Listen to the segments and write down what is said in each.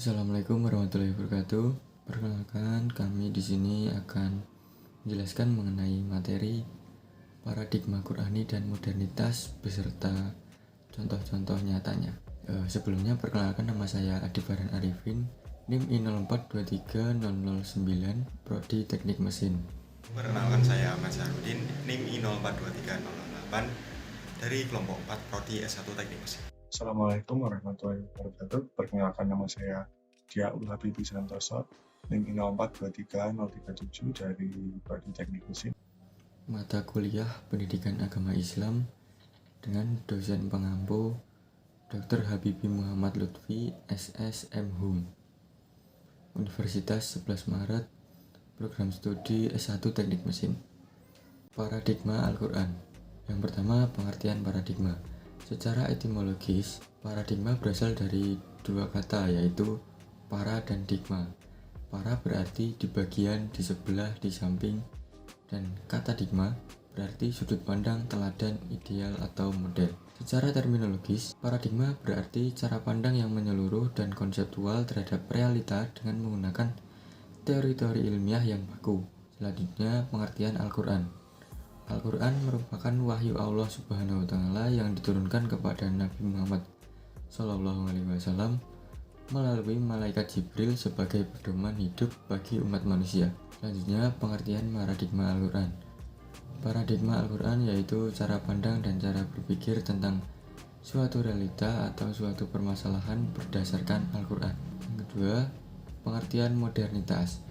Assalamualaikum warahmatullahi wabarakatuh. Perkenalkan, kami di sini akan menjelaskan mengenai materi paradigma Qur'ani dan modernitas beserta contoh-contoh nyatanya. Sebelumnya perkenalkan, nama saya Adi Farhan Arifin, NIM I04230009, Prodi Teknik Mesin. Perkenalkan, saya Ahmad Sarudin, NIM I04230008 dari kelompok 4 Prodi S1 Teknik Mesin. Assalamualaikum warahmatullahi wabarakatuh. Perkenalkan, nama saya Diaul Habibie Santoso, NIM I04230037 dari Prodi Teknik Mesin. Mata kuliah Pendidikan Agama Islam dengan dosen pengampu Dr. Habibie Muhammad Lutfi, SSM Hum, Universitas 11 Maret, Program Studi S1 Teknik Mesin. Paradigma Al-Quran. Yang pertama, pengertian paradigma. Secara etimologis, paradigma berasal dari dua kata, yaitu para dan digma. Para berarti di bagian, di sebelah, di samping, dan kata digma berarti sudut pandang, teladan, ideal, atau model. Secara terminologis, paradigma berarti cara pandang yang menyeluruh dan konseptual terhadap realita dengan menggunakan teori-teori ilmiah yang baku. Selanjutnya, pengertian Al-Quran. Al-Quran merupakan wahyu Allah Subhanahu wa Ta'ala yang diturunkan kepada Nabi Muhammad SAW melalui malaikat Jibril sebagai pedoman hidup bagi umat manusia. Selanjutnya, pengertian paradigma Al-Quran. Paradigma Al-Quran yaitu cara pandang dan cara berpikir tentang suatu realita atau suatu permasalahan berdasarkan Al-Quran. Yang kedua, pengertian modernitas.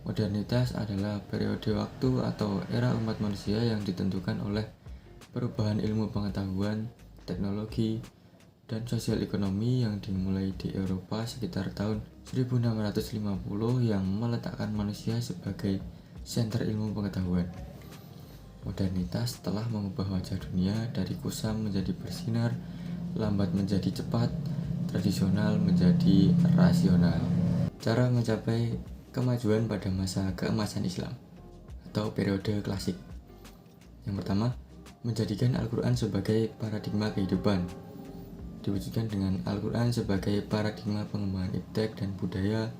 Modernitas adalah periode waktu atau era umat manusia yang ditentukan oleh perubahan ilmu pengetahuan, teknologi, dan sosial ekonomi yang dimulai di Eropa sekitar tahun 1650 yang meletakkan manusia sebagai senter ilmu pengetahuan. Modernitas telah mengubah wajah dunia dari kusam menjadi bersinar, lambat menjadi cepat, tradisional menjadi rasional. Cara mencapai kemajuan pada masa keemasan Islam atau periode klasik. Yang pertama, menjadikan Al-Quran sebagai paradigma kehidupan. Diwujudkan dengan Al-Quran sebagai paradigma pengembangan iptek dan budaya.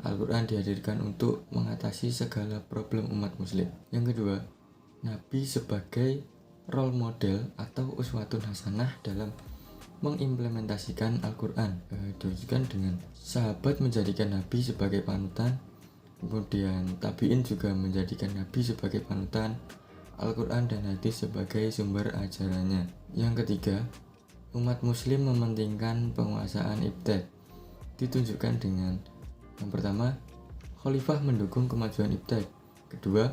Al-Quran dihadirkan untuk mengatasi segala problem umat muslim. Yang kedua, Nabi sebagai role model atau uswatun hasanah dalam mengimplementasikan Al-Quran. Diwujudkan dengan sahabat menjadikan Nabi sebagai panutan, kemudian tabi'in juga menjadikan Nabi sebagai panutan, Al-Quran dan hadis sebagai sumber ajarannya. Yang ketiga, umat muslim mementingkan penguasaan iptek. Ditunjukkan dengan yang pertama, khalifah mendukung kemajuan iptek. Kedua,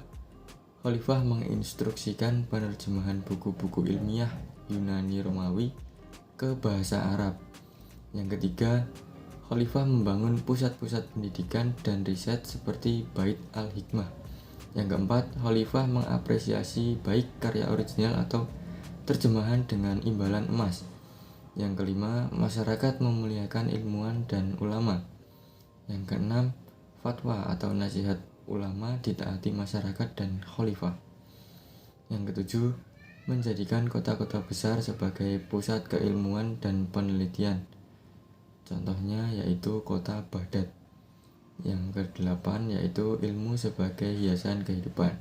khalifah menginstruksikan penerjemahan buku-buku ilmiah Yunani Romawi ke bahasa Arab. Yang ketiga, khalifah membangun pusat-pusat pendidikan dan riset seperti Bait Al-Hikmah. Yang keempat, khalifah mengapresiasi baik karya original atau terjemahan dengan imbalan emas. Yang kelima, masyarakat memuliakan ilmuwan dan ulama. Yang keenam, fatwa atau nasihat ulama ditaati masyarakat dan khalifah. Yang ketujuh, menjadikan kota-kota besar sebagai pusat keilmuan dan penelitian. Contohnya yaitu kota Baghdad. Yang kedelapan yaitu ilmu sebagai hiasan kehidupan.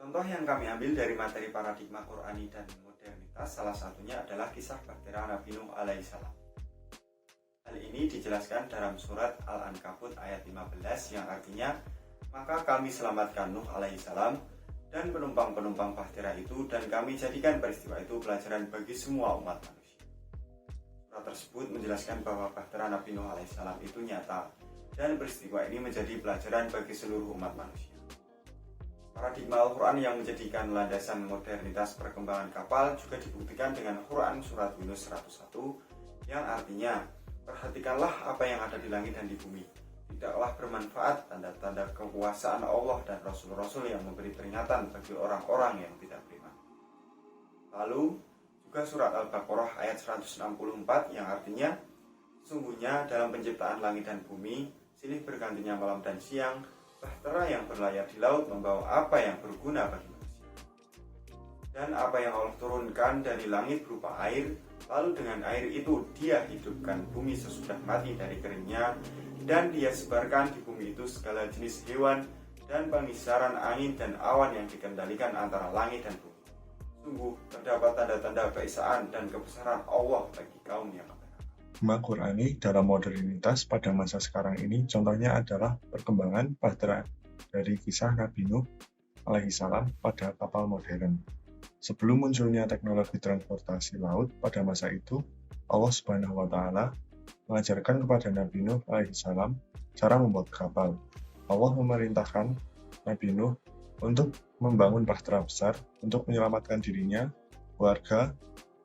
Contoh yang kami ambil dari materi paradigma Qur'ani dan modernitas salah satunya adalah kisah bahtera Nabi Nuh alaihissalam. Hal ini dijelaskan dalam surat Al-Ankabut ayat 15 yang artinya, maka kami selamatkan Nuh alaihissalam dan penumpang-penumpang bahtera itu, dan kami jadikan peristiwa itu pelajaran bagi semua umat manusia. Surat tersebut menjelaskan bahwa bahtera Nabi Nuh alaihissalam itu nyata, dan peristiwa ini menjadi pelajaran bagi seluruh umat manusia. Paradigma Al-Quran yang menjadikan landasan modernitas perkembangan kapal juga dibuktikan dengan Quran surat Yunus 101 yang artinya, perhatikanlah apa yang ada di langit dan di bumi. Tidaklah bermanfaat tanda-tanda kekuasaan Allah dan Rasul-Rasul yang memberi peringatan bagi orang-orang yang tidak beriman. Lalu juga surat Al-Baqarah ayat 164 yang artinya, sesungguhnya dalam penciptaan langit dan bumi, silih bergantinya malam dan siang, bahtera yang berlayar di laut membawa apa yang berguna bagi manusia. Dan apa yang Allah turunkan dari langit berupa air, Lalu dengan air itu dia hidupkan bumi sesudah mati dari keringnya, dan dia sebarkan di bumi itu segala jenis hewan dan pengisaran angin dan awan yang dikendalikan antara langit dan bumi. Sungguh terdapat tanda-tanda keesaan dan kebesaran Allah bagi kaum yang bertakwa. Hikmah Qur'ani dalam modernitas pada masa sekarang ini contohnya adalah perkembangan bahtera dari kisah Nabi Nuh alaihissalam pada kapal modern. Sebelum munculnya teknologi transportasi laut pada masa itu, Allah Subhanahu wa Ta'ala mengajarkan kepada Nabi Nuh alaihissalam cara membuat kapal. Allah memerintahkan Nabi Nuh untuk membangun bahtera besar untuk menyelamatkan dirinya, keluarga,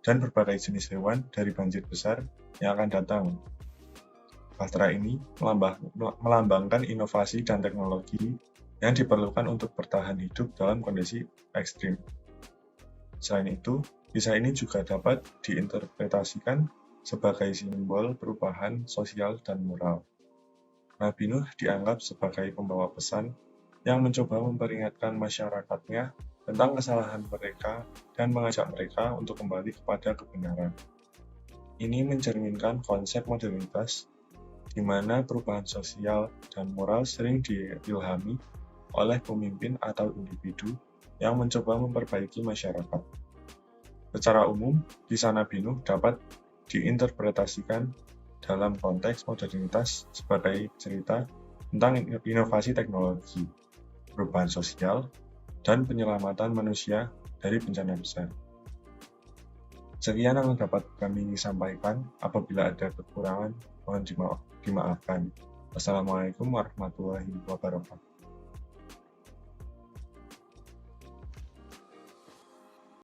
dan berbagai jenis hewan dari banjir besar yang akan datang. Bahtera ini melambangkan inovasi dan teknologi yang diperlukan untuk bertahan hidup dalam kondisi ekstrim. Selain itu, kisah ini juga dapat diinterpretasikan sebagai simbol perubahan sosial dan moral. Nabi Nuh dianggap sebagai pembawa pesan yang mencoba memperingatkan masyarakatnya tentang kesalahan mereka dan mengajak mereka untuk kembali kepada kebenaran. Ini mencerminkan konsep modernitas, di mana perubahan sosial dan moral sering diilhami oleh pemimpin atau individu yang mencoba memperbaiki masyarakat. Secara umum, kisah Nabi Nuh dapat diinterpretasikan dalam konteks modernitas sebagai cerita tentang inovasi teknologi, perubahan sosial, dan penyelamatan manusia dari bencana besar. Sekian yang dapat kami sampaikan. Apabila ada kekurangan, mohon dimaafkan. Wassalamualaikum warahmatullahi wabarakatuh.